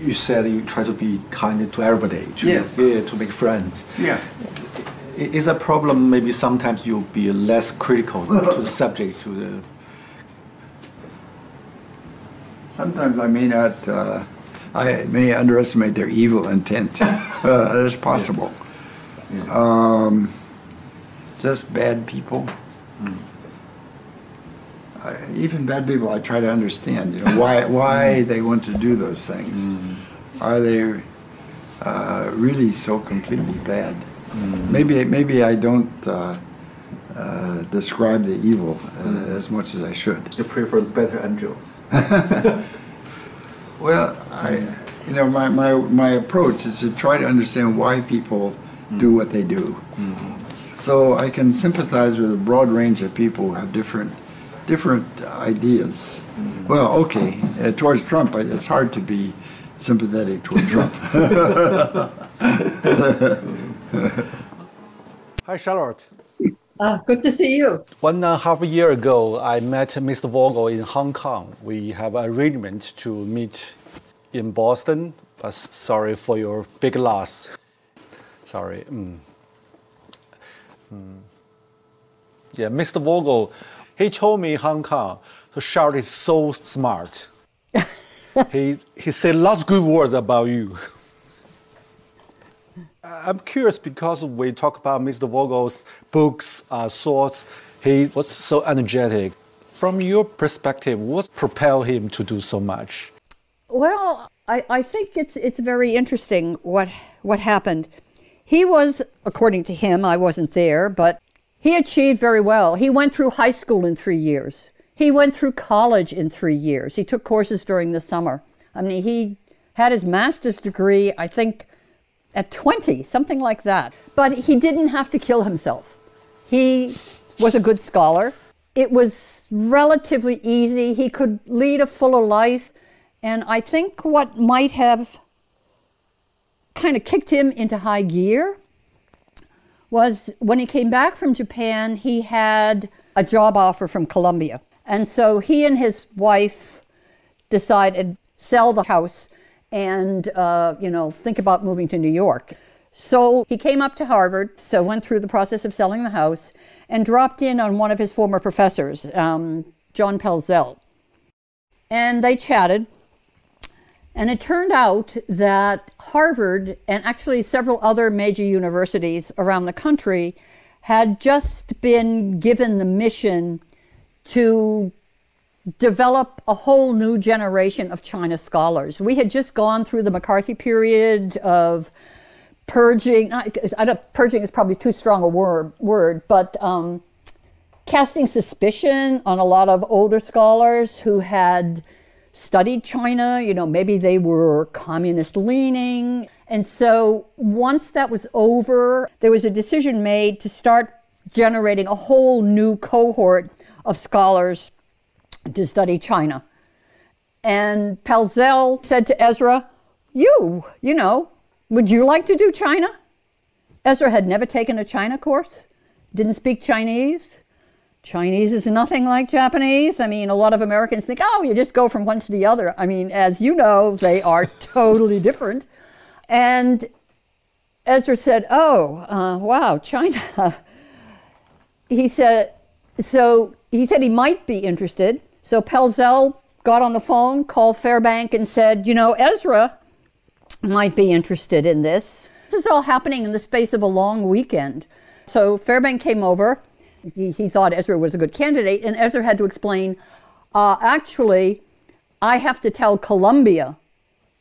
You said you try to be kind to everybody, to make friends. Yeah. Is a problem maybe sometimes you'll be less critical to the subject, to the... Sometimes I may not, I may underestimate their evil intent. It's possible. Yeah. Just bad people. Even bad people, I try to understand, you know, why they want to do those things. Are they really so completely bad? Maybe I don't describe the evil as much as I should. You prefer the better angel. Well, my approach is to try to understand why people do what they do. So I can sympathize with a broad range of people who have different ideas. Well, okay, towards Trump, it's hard to be sympathetic toward Trump. Hi, Charlotte. Good to see you. 1.5 years ago, I met Mr. Vogel in Hong Kong. We have an arrangement to meet in Boston, but sorry for your big loss. Sorry. Yeah, Mr. Vogel, he told me in Hong Kong, Charlotte is so smart. He said lots of good words about you. I'm curious because we talk about Mr. Vogel's books, thoughts. He was so energetic. From your perspective, what propelled him to do so much? Well, I think it's very interesting what happened. He was, according to him, I wasn't there, but he achieved very well. He went through high school in 3 years. He went through college in 3 years. He took courses during the summer. I mean, he had his master's degree, I think, at 20, something like that. But he didn't have to kill himself. He was a good scholar. It was relatively easy. He could lead a fuller life. And I think what might have kind of kicked him into high gear was when he came back from Japan, he had a job offer from Columbia. And so he and his wife decided sell the house and, think about moving to New York. So he came up to Harvard, so went through the process of selling the house and dropped in on one of his former professors, John Pelzel. And they chatted. And it turned out that Harvard and actually several other major universities around the country had just been given the mission to develop a whole new generation of China scholars. We had just gone through the McCarthy period of purging. Purging is probably too strong a word, but casting suspicion on a lot of older scholars who had studied China. Maybe they were communist leaning. And so once that was over, there was a decision made to start generating a whole new cohort of scholars to study China. And Pelzel said to Ezra, would you like to do China? Ezra had never taken a China course, didn't speak Chinese. Chinese is nothing like Japanese. I mean, a lot of Americans think, you just go from one to the other. I mean, as you know, they are totally different. And Ezra said, wow, China. He said he might be interested. So Pelzel got on the phone, called Fairbank and said, Ezra might be interested in this. This is all happening in the space of a long weekend. So Fairbank came over. He thought Ezra was a good candidate, and Ezra had to explain, actually, I have to tell Columbia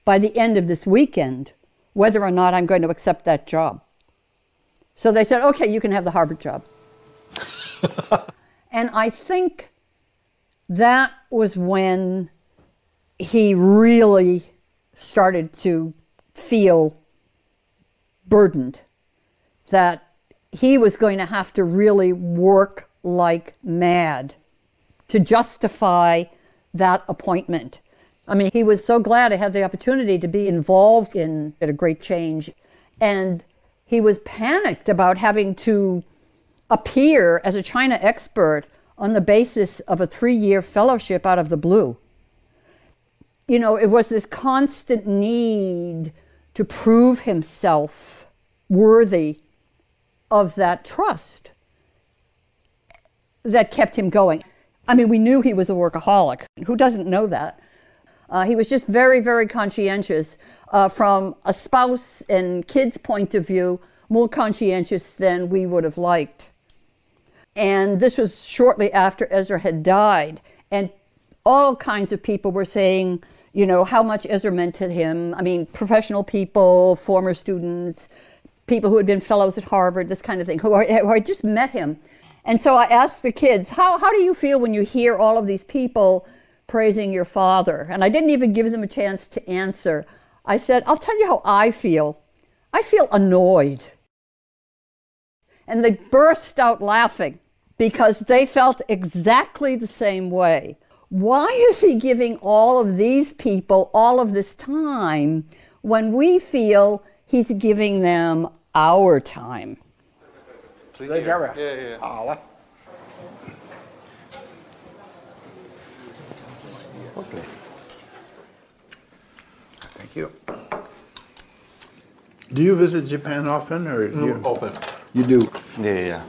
by the end of this weekend whether or not I'm going to accept that job. So they said, okay, you can have the Harvard job. And I think that was when he really started to feel burdened, that he was going to have to really work like mad to justify that appointment. I mean, he was so glad to have the opportunity to be involved in a great change. And he was panicked about having to appear as a China expert on the basis of a 3-year fellowship out of the blue. You know, it was this constant need to prove himself worthy of that trust that kept him going. I mean, we knew he was a workaholic. Who doesn't know that? He was just very, very conscientious. From a spouse and kids' point of view, more conscientious than we would have liked. And this was shortly after Ezra had died. And all kinds of people were saying, you know, how much Ezra meant to him. I mean, professional people, former students, people who had been fellows at Harvard, this kind of thing, who had just met him. And so I asked the kids, how do you feel when you hear all of these people praising your father? And I didn't even give them a chance to answer. I said, I'll tell you how I feel. I feel annoyed. And they burst out laughing because they felt exactly the same way. Why is he giving all of these people all of this time when we feel he's giving them our time? Yeah. 好了。Okay. Thank you. Do you visit Japan often, or Often. You do. Yeah.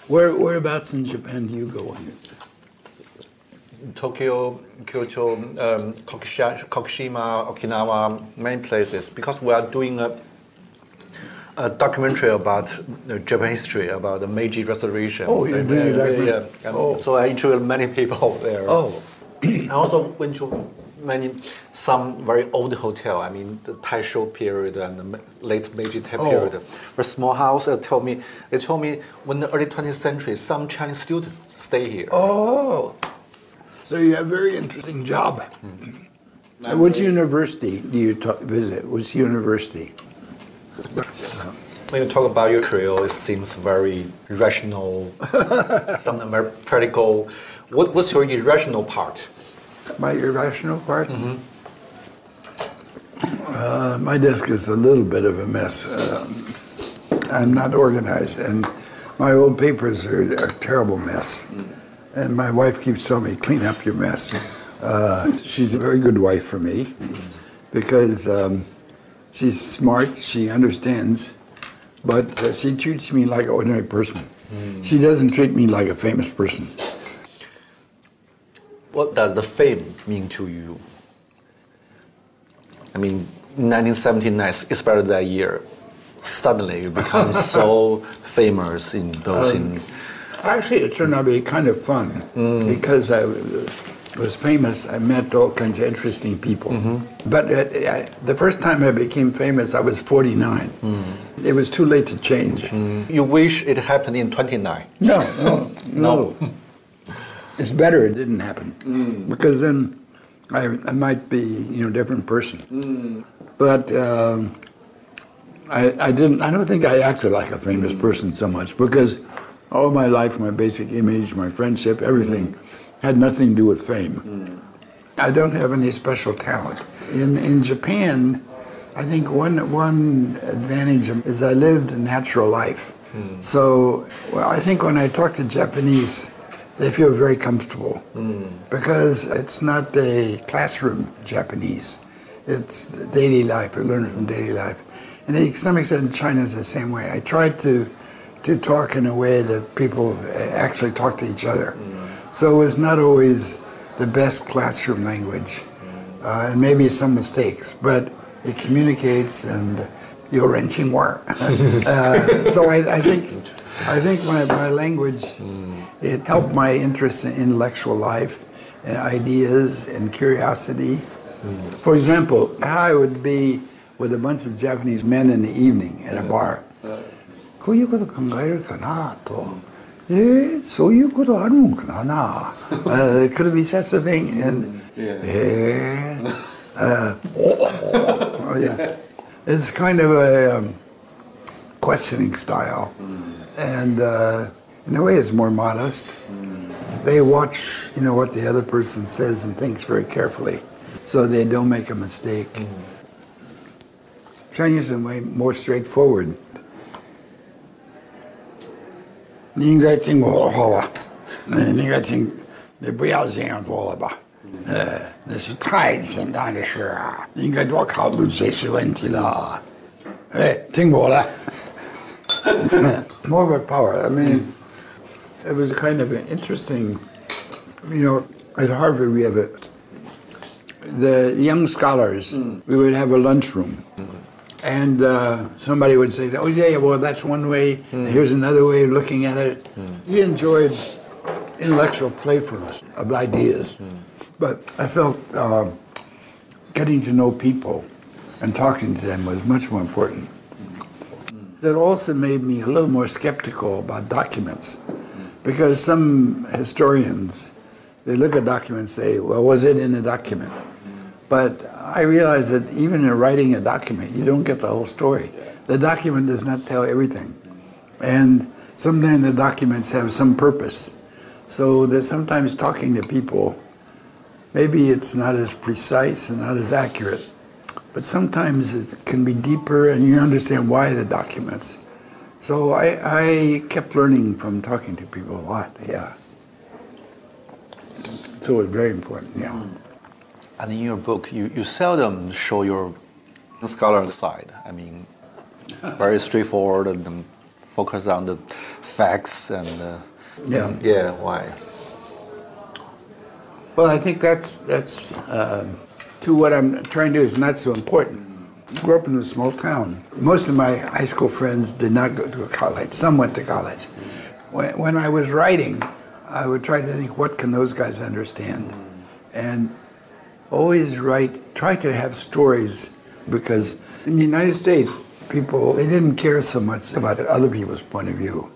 Whereabouts in Japan do you go? Tokyo, Kyoto, Kokushima, Okinawa, many places. Because we are doing a documentary about Japan history, about the Meiji Restoration. Oh, you're doing a documentary? Yeah. So I interviewed many people there. Oh. I also went to some very old hotel. I mean, the Taisho period and the late Meiji period. A small house. They told me when the early 20th century, some Chinese students stay here. Oh. So you have a very interesting job. Which university do you visit? Which university? When you talk about your career, it seems very rational, something very practical. What's your irrational part? My irrational part? My desk is a little bit of a mess. I'm not organized, and my old papers are a terrible mess. And my wife keeps telling me, clean up your mess. She's a very good wife for me because she's smart, she understands, but she treats me like an ordinary person. She doesn't treat me like a famous person. What does the fame mean to you? I mean, 1979, especially that year, suddenly you become so famous in those Actually, it turned out to be kind of fun because I was famous. I met all kinds of interesting people. But the first time I became famous, I was 49. It was too late to change. You wish it happened in 29? No. It's better it didn't happen because then I might be a different person. But I don't think I acted like a famous person so much because all my life, my basic image, my friendship, everything had nothing to do with fame. I don't have any special talent. In Japan, I think one advantage is I lived a natural life. So I think when I talk to Japanese, they feel very comfortable because it's not a classroom Japanese. It's daily life. I learn from daily life. And to some extent in China is the same way. I tried to talk in a way that people actually talk to each other. So it was not always the best classroom language, and maybe some mistakes, but it communicates and you're wrenching more. So I think my language, it helped my interest in intellectual life and ideas and curiosity. For example, I would be with a bunch of Japanese men in the evening at a bar. こういうこと考えるかなと。そういうことあるんかな。Could it be such a thing? And yeah. It's kind of a questioning style, and in a way, it's more modest. They watch, what the other person says and thinks very carefully, so they don't make a mistake. Chinese are way more straightforward. 你应该听我的话吧，你应该听，你不要这样做了吧，那是太简单的事啊，应该多考虑这些问题了。哎，听我的。More of a power. I mean, it was kind of an interesting, at Harvard we have the young scholars, we would have a lunchroom. And somebody would say, oh, yeah, well, that's one way. Here's another way of looking at it. He enjoyed intellectual playfulness of ideas. But I felt getting to know people and talking to them was much more important. That also made me a little more skeptical about documents. Because some historians, they look at documents and say, well, was it in a document? But I realized that even in writing a document, you don't get the whole story. The document does not tell everything. And sometimes the documents have some purpose. So that sometimes talking to people, maybe it's not as precise and not as accurate, but sometimes it can be deeper and you understand why the documents. So I kept learning from talking to people a lot, yeah. So it was very important, yeah. And in your book, you seldom show your scholar side. I mean, very straightforward and focus on the facts and yeah, why? Well, I think that's to what I'm trying to do is not so important. I grew up in a small town. Most of my high school friends did not go to college. Some went to college. When I was writing, I would try to think, what can those guys understand? And always try to have stories, because in the United States, people, they didn't care so much about other people's point of view.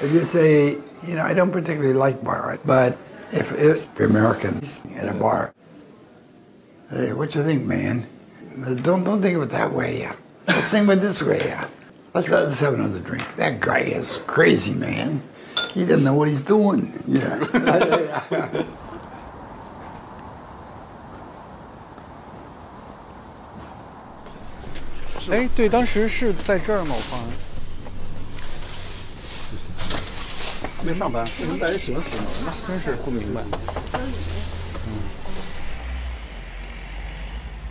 If you say, I don't particularly like bar art, but if it's Americans at a bar, hey, what you think, man? Don't think of it that way, yeah. Let's think of it this way, yeah. Let's have another drink. That guy is crazy, man. He doesn't know what he's doing. Yeah. 哎，对，当时是在这儿吗？我放。没上班，为什么带人喜欢锁门呢？真是不明白。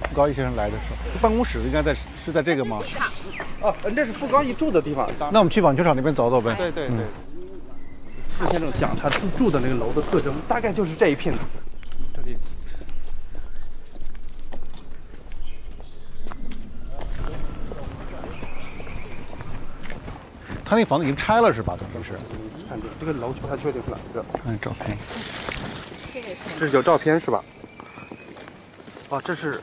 傅高义先生来的时候，办公室应该是在这个吗？哦，这是傅高义住的地方。那我们去网球场那边走走呗。对。傅先生讲他住的那个楼的特征，大概就是这一片。这里。他那房子已经拆了是吧？等于是。看这个楼不太确定是哪一个。看照片。这是有照片是吧？哦，这是，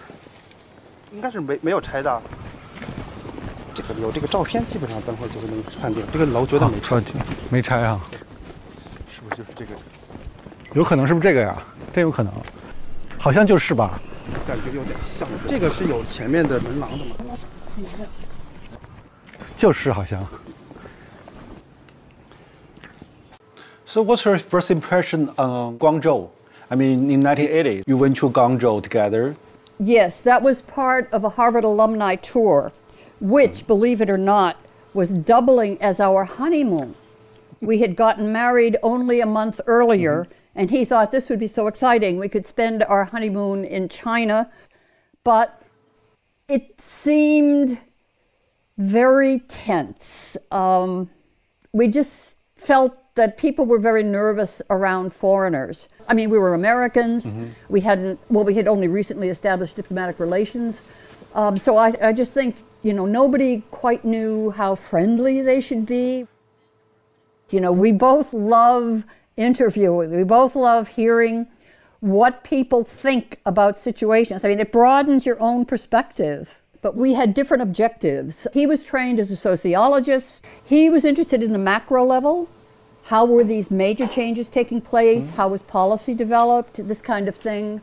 应该是没有拆的。这个有这个照片，基本上等会儿就能判定这个楼绝对没拆。没拆啊？是不是就是这个？有可能是不是这个呀？真有可能，好像就是吧？感觉有点像。这个是有前面的门廊的吗？就是好像。So what's your first impression on Guangzhou? I mean, in 1980, you went to Guangzhou together. Yes, that was part of a Harvard alumni tour, which, believe it or not, was doubling as our honeymoon. We had gotten married only a month earlier, and he thought this would be so exciting. We could spend our honeymoon in China, but it seemed very tense. We just felt that people were very nervous around foreigners. I mean, we were Americans. We had only recently established diplomatic relations. So I just think, nobody quite knew how friendly they should be. We both love interviewing. We both love hearing what people think about situations. I mean, it broadens your own perspective. But we had different objectives. He was trained as a sociologist. He was interested in the macro level. How were these major changes taking place? How was policy developed? This kind of thing.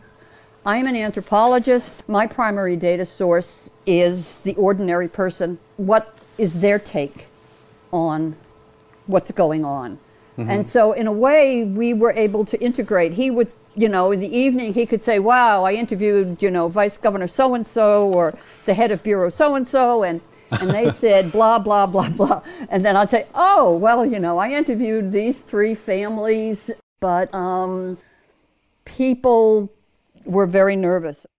I'm an anthropologist. My primary data source is the ordinary person. What is their take on what's going on? And so in a way, we were able to integrate. He would, in the evening, he could say, wow, I interviewed, Vice Governor so-and-so or the head of Bureau so-and-so, and they said blah, blah, blah, blah. And then I'd say, oh, well, I interviewed these 3 families, but people were very nervous.